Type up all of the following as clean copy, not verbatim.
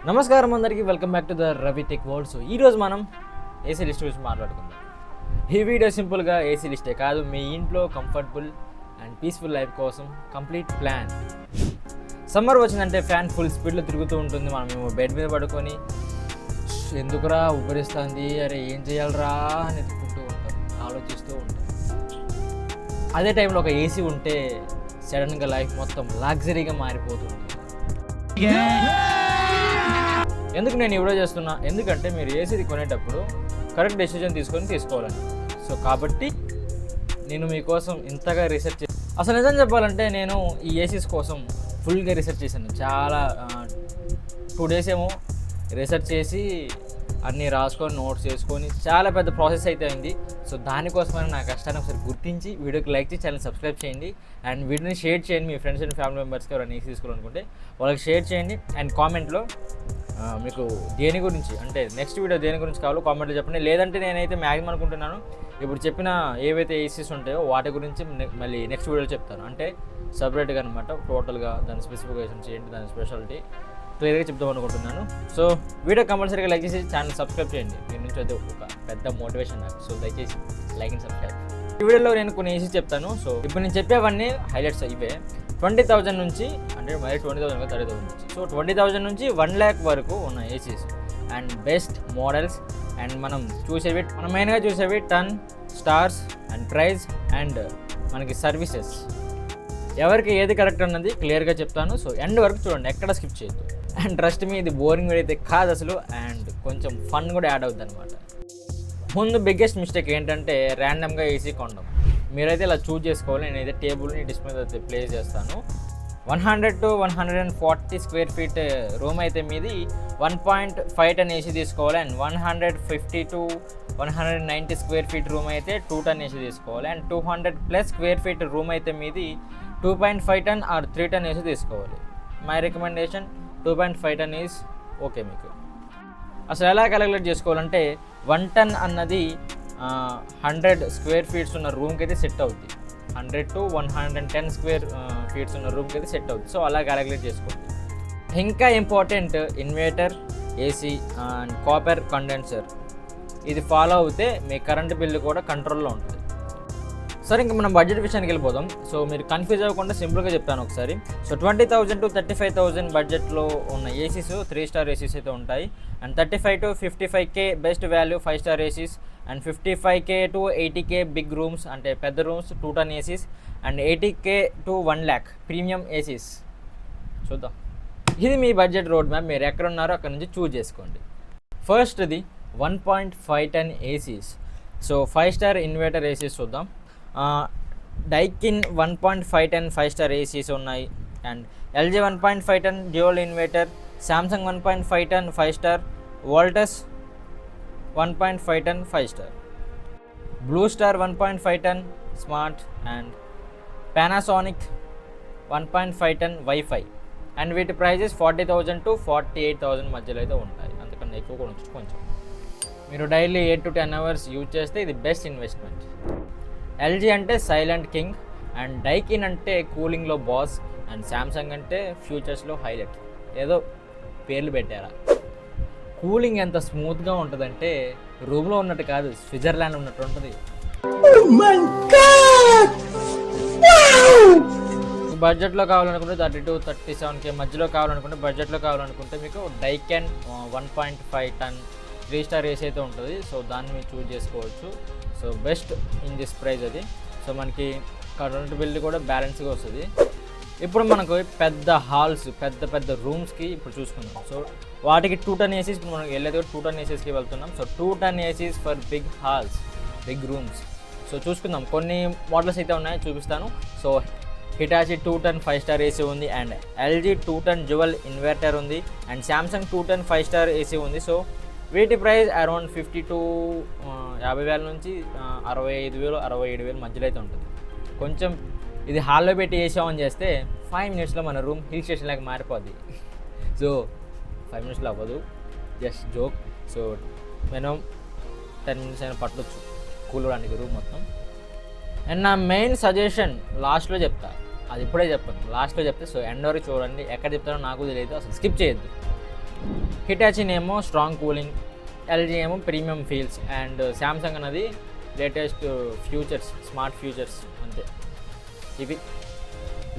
నమస్కారం అందరికీ, welcome back to the Ravi tech world. So ఈరోజు మనం ఏసీ లిస్ట్ గురించి మాట్లాడుకుందాం. ఈ వీడియో సింపుల్గా ఏసీ లిస్టే కాదు, మీ ఇంట్లో కంఫర్టబుల్ అండ్ పీస్ఫుల్ లైఫ్ కోసం కంప్లీట్ ప్లాన్. సమ్మర్ వచ్చిందంటే ఫ్యాన్ ఫుల్ స్పీడ్లో తిరుగుతూ ఉంటుంది. మనం బెడ్ మీద పడుకొని ఎందుకురా ఉబ్బరిస్తుంది, అరే ఏం చేయాలరా అని ఎత్తుకుంటూ ఉంటాం, ఆలోచిస్తూ ఉంటాం. అదే టైంలో ఒక ఏసీ ఉంటే సడన్గా లైఫ్ మొత్తం లగ్జరీగా మారిపోతుంది. ఎందుకు నేను వీడియో చేస్తున్నా, ఎందుకంటే మీరు ఏసీది కొనేటప్పుడు కరెక్ట్ డెసిషన్ తీసుకోవాలని. సో కాబట్టి నేను మీకోసం ఇంతగా రీసెర్చ్ అసలు నిజం చెప్పాలంటే నేను ఈ ఏసీస్ కోసం ఫుల్గా రీసెర్చ్ చేశాను. చాలా 2 days ఏమో రీసెర్చ్ చేసి అన్నీ రాసుకొని నోట్స్ చేసుకొని చాలా పెద్ద ప్రాసెస్ అయితే అయింది. సో దానికోసమైనా నా కష్టాన్ని ఒకసారి గుర్తించి వీడియోకి లైక్ చేసి ఛానల్ సబ్స్క్రైబ్ చేయండి అండ్ వీడియోని షేర్ చేయండి. మీ ఫ్రెండ్స్ అండ్ ఫ్యామిలీ మెంబర్స్కి ఎవరైనా ఏసీ తీసుకోవాలనుకుంటే వాళ్ళకి షేర్ చేయండి. అండ్ కామెంట్లో మీకు దేని గురించి అంటే నెక్స్ట్ వీడియో దేని గురించి కావాలో కామెంట్లో చెప్పండి. లేదంటే నేనైతే మ్యాక్సిమం అనుకుంటున్నాను ఇప్పుడు చెప్పిన ఏవైతే ఏసీస్ ఉంటాయో వాటి గురించి మళ్ళీ నెక్స్ట్ వీడియోలో చెప్తాను. అంటే సపరేట్గా అనమాట, టోటల్గా దాని స్పెసిఫికేషన్స్ ఏంటి, దాని స్పెషాలిటీ క్లియర్గా చెప్తాం అనుకుంటున్నాను. సో వీడియో కంపల్సరీగా లైక్ చేసి ఛానల్ సబ్స్క్రైబ్ చేయండి. దీని నుంచి అయితే ఒక పెద్ద మోటివేషన్ నాకు. సో దయచేసి లైక్ అండ్ సబ్స్క్రైబ్. ఈ వీడియోలో నేను కొన్ని ఏసీ చెప్తాను. సో ఇప్పుడు నేను చెప్పేవన్నీ హైలైట్స్ ఇవే. 20,000 నుంచి అంటే మరి 20,000 30,000 నుంచి, సో 20,000 నుంచి 1 lakh వరకు ఉన్న ACs and best models. And మనం మెయిన్గా చూసేవి టన్, స్టార్స్ అండ్ ప్రైస్ అండ్ మనకి సర్వీసెస్. ఎవరికి ఏది కరెక్ట్ అన్నది క్లియర్గా చెప్తాను. సో ఎండ్ వరకు చూడండి, ఎక్కడ స్కిప్ చేయొద్దు. అండ్ ట్రస్ట్ మీ, ఇది బోరింగ్ వీడియో అయితే కాదు అసలు, అండ్ కొంచెం ఫన్ కూడా యాడ్ అవుతుంది అనమాట. ముందు బిగ్గెస్ట్ మిస్టేక్ ఏంటంటే ర్యాండమ్గా ఏసీ కొనడం. మీరైతే ఇలా చూజ్ చేసుకోవాలి. నేనైతే టేబుల్ని డిస్ప్లే అయితే ప్లేస్ చేస్తాను. 100 to 140 స్క్వేర్ ఫీట్ రూమ్ అయితే మీది 1.5 ton ఏసీ తీసుకోవాలి. And 150 to 190 square feet room అయితే 2 ton ఏసీ తీసుకోవాలి. అండ్ 200+ స్క్వేర్ ఫీట్ రూమ్ అయితే మీది 2.5 ton ఆర్ 3 ton ఏసీ తీసుకోవాలి. My recommendation 2.5 ton is okay మీకు. అసలు ఎలా క్యాలిక్యులేట్ చేసుకోవాలంటే 1 ton అన్నది 100 స్క్వేర్ ఫీట్స్ ఉన్న రూమ్కి అయితే సెట్ అవుద్ది. 100 to 110 స్క్వేర్ ఫీట్స్ ఉన్న రూమ్కి అయితే సెట్ అవుతుంది. సో అలా క్యాలిక్యులేట్ చేసుకోండి. ఇంకా important inverter, AC and copper condenser. ఇది ఫాలో అవుతే మీ కరెంట్ బిల్లు కూడా కంట్రోల్లో ఉంటుంది. సరే, ఇంకా మనం బడ్జెట్ విషయానికి వెళ్ళిపోదాం. సో మీరు కన్ఫ్యూజ్ అవ్వకుండా సింపుల్గా చెప్తాను ఒకసారి. సో 20,000 to 35,000 బడ్జెట్లో ఉన్న ఏసీస్ 3 star ఏసీస్ అయితే ఉంటాయి. And 35 to 55K best value 5 star ACs. And 55K to 80K big rooms అంటే పెద్ద rooms 2 ton ACs. And 80K to 1 lakh premium ACs. చూద్దాం, ఇది మీ బడ్జెట్ రోడ్ మ్యాప్. మీరు ఎక్కడ ఉన్నారో అక్కడ నుంచి చూజ్ చేసుకోండి. ఫస్ట్ది 1.5 ton ACs. So 5 star inverter ACs చూద్దాం. డైకిన్ 1.5 ton 5 star ఏసీస్ ఉన్నాయి. And LG 1.5 ton dual inverter, Samsung 1.5 ton 5 star, వోల్టస్ 1.5 ton 5 star, blue star 1.5 ton smart and Panasonic 1.5 ton wifi. And వీటి ప్రైజెస్ 40,000 to 48,000 మధ్యలో అయితే ఉంటాయి. అంతకన్నా ఎక్కువ కూడా ఉంచు కొంచెం. మీరు డైలీ 8 to 10 hours యూజ్ చేస్తే ఇది బెస్ట్ ఇన్వెస్ట్మెంట్. LG అంటే సైలెంట్ కింగ్, అండ్ డైకిన్ అంటే కూలింగ్లో బాస్, అండ్ సామ్సంగ్ అంటే ఫ్యూచర్స్లో హైలైట్. ఏదో పేర్లు పెట్టారా. కూలింగ్ ఎంత స్మూత్గా ఉంటుందంటే రూమ్లో ఉన్నట్టు కాదు, స్విట్జర్లాండ్ ఉన్నట్టు ఉంటుంది. బడ్జెట్లో కావాలనుకుంటే 30 to 37K మధ్యలో కావాలనుకుంటే, బడ్జెట్లో కావాలనుకుంటే మీకు డైకెన్ 1.5 ton 3 star ఏసీ అయితే ఉంటుంది. సో దాన్ని మీరు చూజ్ చేసుకోవచ్చు. So best in this price అది. సో మనకి కరెంట్ బిల్ కూడా బ్యాలెన్స్గా వస్తుంది. ఇప్పుడు మనకు పెద్ద హాల్స్, పెద్ద రూమ్స్కి ఇప్పుడు చూసుకుందాం. సో వాటికి 2 ton ఏసీస్, ఇప్పుడు మనకి వెళ్ళేది కూడా 2 ton ఏసీస్కి వెళ్తున్నాం. So 2 ton ACs for big halls, big rooms. So చూసుకుందాం, కొన్ని మోడల్స్ అయితే ఉన్నాయి, చూపిస్తాను. So Hitachi 2 ton 5 star AC ఉంది. And LG 2 ton dual inverter ఉంది. And Samsung 2 ton 5 star AC ఉంది. సో వీటి ప్రైస్ అరౌండ్ 50 to 50,000 నుంచి 65,000 67,000 మధ్యలో అయితే ఉంటుంది. కొంచెం ఇది హాల్లో పెట్టి ఏసీ ఆన్ చేస్తే 5 minutesలో మన రూమ్ హిల్ స్టేషన్ లాగా మారిపోద్ది. సో 5 minutesలో అవ్వదు, just joke. So minimum 10 minutes అయినా పట్టొచ్చు కూలడానికి రూమ్ మొత్తం. అండ్ నా మెయిన్ సజెషన్ లాస్ట్లో చెప్తా, అది ఇప్పుడే చెప్పాను, లాస్ట్లో చెప్తే. సో ఎండ్ వరకు చూడండి, ఎక్కడ చెప్తానో నాకు తెలియదు, అసలు స్కిప్ చేయొద్దు. హిటాచి ఏమో స్ట్రాంగ్ కూలింగ్, ఎల్జీ ఏమో ప్రీమియం ఫీల్స్, అండ్ శాంసంగ్ అనేది లేటెస్ట్ ఫ్యూచర్స్, స్మార్ట్ ఫ్యూచర్స్ అంతే. ఇవి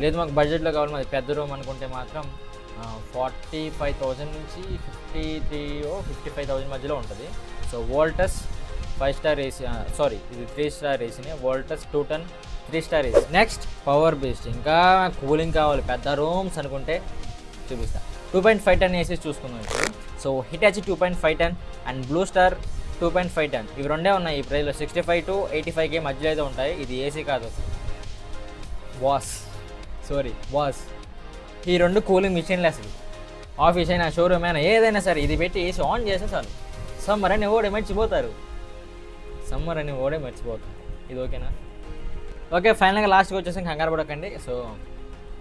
లేదు మాకు బడ్జెట్లో కావాలి, మాది పెద్ద రూమ్ అనుకుంటే మాత్రం 45,000 నుంచి 55,000 మధ్యలో ఉంటుంది. So Voltas 5 star AC, sorry ఇది 3 స్టార్ ఏసీనే, Voltas 210 3 star AC. Next power based, ఇంకా కూలింగ్ కావాలి పెద్ద రూమ్స్ అనుకుంటే చూపిస్తా. 2.5 టన్ ఏసీ చూసుకుందాం ఇప్పుడు. So Hitachi 2.5 ton and Blue Star 2.5 ton, ఇవి రెండే ఉన్నాయి ఈ ప్రైస్లో. 65 to 85K మధ్యలో అయితే ఉంటాయి. ఇది ఏసీ కాదు, వాస్ ఈ రెండు కూలింగ్ మిషన్లు అసలు. ఆఫీస్ అయినా షోరూమ్ అయినా ఏదైనా సరే ఇది పెట్టి ఏసీ ఆన్ చేస్తే చాలు, సమ్మర్ అని ఓడే మర్చిపోతారు. ఇది ఓకేనా? ఓకే, ఫైనల్గా లాస్ట్కి వచ్చేసి కంగారు పడకండి. సో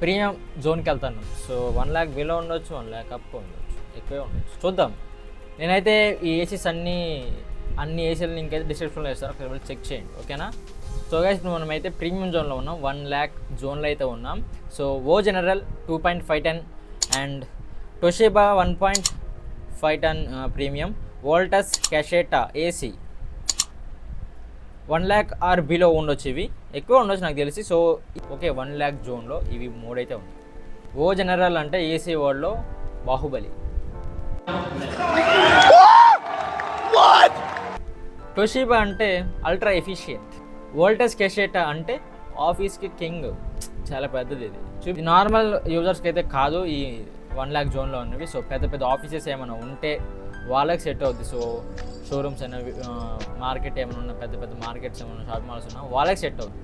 ప్రీమియం జోన్కి వెళ్తాను. సో 1 lakh బిలో ఉండొచ్చు, 1 lakh అప్ ఉండొచ్చు, ఎక్కువే ఉండొచ్చు, చూద్దాం. నేనైతే ఈ ఏసీస్ అన్ని ఏసీలు ఇంకైతే డిస్క్రిప్షన్లో వేస్తాను, ఒకసారి వెళ్ళి చెక్ చేయండి, ఓకేనా? సో గైస్ ఇప్పుడు మనమైతే ప్రీమియం జోన్లో ఉన్నాం, 1 lakh జోన్లో అయితే ఉన్నాం. So O General 2.5 ton and Toshiba 1.5 ton premium, Voltas cassette AC 1 lakh or below ఉండొచ్చు, ఇవి ఎక్కువ ఉండొచ్చు నాకు తెలిసి. సో ఓకే, 1 lakh జోన్లో ఇవి మూడైతే ఉన్నాయి. ఓ జనరల్ అంటే ఏసీ వరల్డ్లో బాహుబలి. టొషిబా అంటే అల్ట్రా ఎఫిషియెంట్, వోల్టస్ క్యాషెటా అంటే ఆఫీస్కి కింగ్, చాలా పెద్దది ఇది. ఇది నార్మల్ యూజర్స్కి అయితే కాదు ఈ 1 lakh జోన్లో ఉన్నవి. సో పెద్ద ఆఫీసెస్ ఏమైనా ఉంటే వాళ్ళకి సెట్ అవుద్ది. సో షోరూమ్స్ అయినా మార్కెట్ ఏమైనా ఉన్న పెద్ద మార్కెట్స్ ఏమైనా షాపింగ్ మాల్స్ ఉన్నా వాళ్ళకి సెట్ అవుద్ది.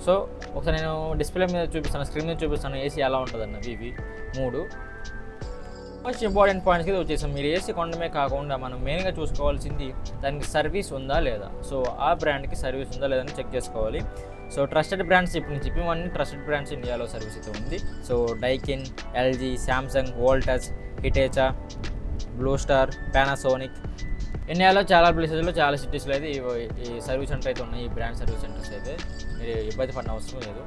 సో ఒకసారి నేను డిస్ప్లే మీద చూపిస్తాను, స్క్రీన్ మీద చూపిస్తాను ఏసీ ఎలా ఉంటుంది అన్నవి. ఇవి 3 మోస్ట్ ఇంపార్టెంట్ పాయింట్స్కి వచ్చేసాం. మీరు ఏసీ కొనడమే కాకుండా మనం మెయిన్గా చూసుకోవాల్సింది దానికి సర్వీస్ ఉందా లేదా. సో ఆ బ్రాండ్కి సర్వీస్ ఉందా లేదని చెక్ చేసుకోవాలి. సో ట్రస్టెడ్ బ్రాండ్స్ ఇప్పుడు నేను చెప్పినవన్నీ ట్రస్టెడ్ బ్రాండ్స్ ఇండియాలో సర్వీస్ అయితే ఉంది. So Daikin, LG, Samsung, Voltas, Hitachi, Blue Star, Panasonic, ఇండియాలో చాలా ప్లేసెస్లో చాలా సిటీస్లో అయితే ఈ సర్వీస్ సెంటర్ అయితే ఉన్నాయి. ఈ బ్రాండ్ సర్వీస్ సెంటర్స్ అయితే మీరు ఇబ్బంది పడిన అవసరం లేదు.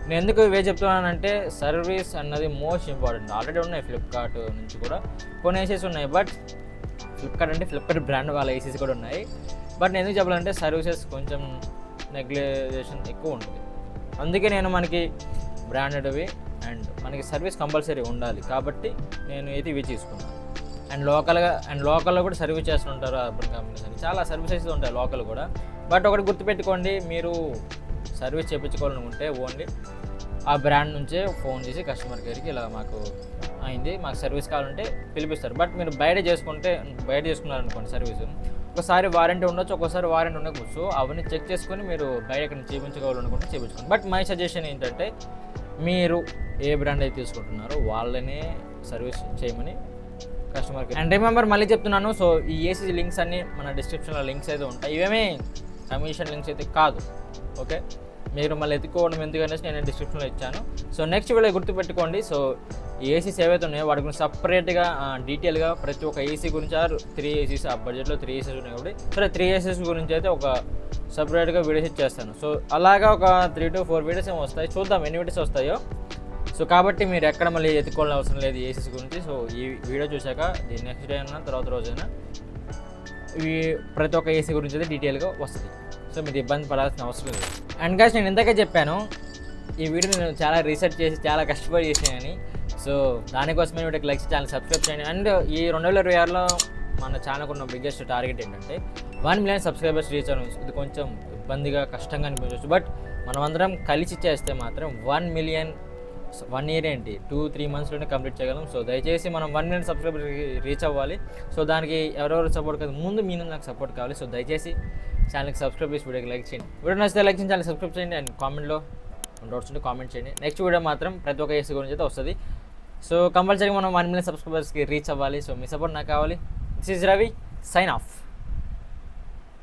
నేను ఎందుకు ఇవే చెప్తున్నానంటే సర్వీస్ అన్నది మోస్ట్ ఇంపార్టెంట్. ఆల్రెడీ ఉన్నాయి ఫ్లిప్కార్ట్ నుంచి కూడా కొన్ని ఏసీస్ ఉన్నాయి, బట్ ఫ్లిప్కార్ట్ బ్రాండ్ వాళ్ళ ఏసీస్ కూడా ఉన్నాయి. బట్ నేను ఎందుకు చెప్పాలంటే సర్వీసెస్ కొంచెం నెగ్లిజేషన్ ఎక్కువ ఉంటుంది. అందుకే నేను మనకి బ్రాండెడ్వి అండ్ మనకి సర్వీస్ కంపల్సరీ ఉండాలి కాబట్టి నేను అయితే ఇవి తీసుకున్నాను. అండ్ లోకల్లో కూడా సర్వీస్ చేస్తుంటారు అర్బన్ కంపెనీస్ అని, చాలా సర్వీసెస్ ఉంటాయి లోకల్ కూడా. బట్ ఒకటి గుర్తుపెట్టుకోండి, మీరు సర్వీస్ చేయించుకోవాలనుకుంటే ఓన్లీ ఆ బ్రాండ్ నుంచే ఫోన్ చేసి కస్టమర్ కేర్కి ఇలా మాకు అయింది, మాకు సర్వీస్ కావాలంటే పిలిపిస్తారు. బట్ మీరు బయట చేసుకున్నారనుకోండి సర్వీస్, ఒకసారి వారంటీ ఉండొచ్చు, ఒక్కోసారి వారంటీ ఉండకపోవచ్చు. సో అవన్నీ చెక్ చేసుకొని మీరు బయట ఎక్కడ చేయించుకోవాలనుకుంటే చేయించుకోండి. బట్ మై సజెషన్ ఏంటంటే మీరు ఏ బ్రాండ్ అయితే తీసుకుంటున్నారో వాళ్ళనే సర్వీస్ చేయమని కస్టమర్కి. అండ్ రిమెంబర్ మళ్ళీ చెప్తున్నాను, సో ఈ ఏసీ లింక్స్ అన్నీ మన డిస్క్రిప్షన్లో లింక్స్ అయితే ఉంటాయి. ఇవేమీ కమిషన్ లింక్స్ అయితే కాదు, ఓకే? మీరు మళ్ళీ ఎత్తుకోవడం ఎందుకనేసి నేను డిస్క్రిప్షన్లో ఇచ్చాను. సో నెక్స్ట్ వీడియో గుర్తుపెట్టుకోండి. సో ఏసీస్ ఏవైతే ఉన్నాయో వాటి గురించి సపరేట్గా డీటెయిల్గా ప్రతి ఒక్క ఏసీ గురించి 3 ఏసీస్ ఆ బడ్జెట్లో 3 ఏసీస్ ఉన్నాయి కాబట్టి సరే 3 ఏసీస్ గురించి అయితే ఒక సపరేట్గా వీడియోస్ ఇచ్చేస్తాను. సో అలాగా ఒక 3 to 4 వీడియోస్ ఏమో వస్తాయి, చూద్దాం ఎన్ని వీడియోస్ వస్తాయో. సో కాబట్టి మీరు ఎక్కడ మళ్ళీ ఎత్తుకోవాల్సిన అవసరం లేదు ఏసీస్ గురించి. సో ఈ వీడియో చూశాక దీని నెక్స్ట్ డే అయినా తర్వాత రోజైనా ఇవి ప్రతి ఒక్క ఏసీ గురించి అయితే డీటెయిల్గా వస్తుంది. సో మీరు ఇబ్బంది పడాల్సిన అవసరం లేదు. అండ్ గాయ్స్ నేను ఇందాకే చెప్పాను ఈ వీడియో నేను చాలా రీసెర్చ్ చేసి చాలా కష్టపడి చేసానని. సో దానికోసమే వీడియోకి లైక్ ఛానల్ సబ్స్క్రైబ్ చేయండి. అండ్ ఈ 2026లో మన ఛానల్కి ఉన్న బిగ్గెస్ట్ టార్గెట్ ఏంటంటే 1 million సబ్స్క్రైబర్స్ రీచ్ అవ్వడం. ఇది కొంచెం ఇబ్బందిగా కష్టంగా అనిపించవచ్చు, బట్ మనం అందరం కలిసి చేస్తే మాత్రం 1 million 1 year ఏంటి 2-3 monthsలోనే కంప్లీట్ చేయగలం. సో దయచేసి మనం 1 million సబ్స్క్రైబర్ రీచ్ అవ్వాలి. సో దానికి ఎవరెవరు సపోర్ట్ కాదు, ముందు మీ నుంచి నాకు సపోర్ట్ కావాలి. సో దయచేసి ఛానల్కి సబ్స్క్రైబ్ చేసి వీడియోకి లైక్ చేయండి. వీడియో నచ్చితే లైక్ చేయండి, ఛానల్ సబ్స్క్రైబ్ చేయండి. అండ్ కామెంట్లో డౌట్స్ ఉంటే కామెంట్ చేయండి. నెక్స్ట్ వీడియో మాత్రం ప్రతి ఒక్క ఏసీ గురించి అయితే వస్తుంది. సో కంపల్సరీగా మనం 1 million సబ్స్క్రైబర్స్కి రీచ్ అవ్వాలి. సో మీ సపోర్ట్ నాకు కావాలి. This is Ravi, sign of.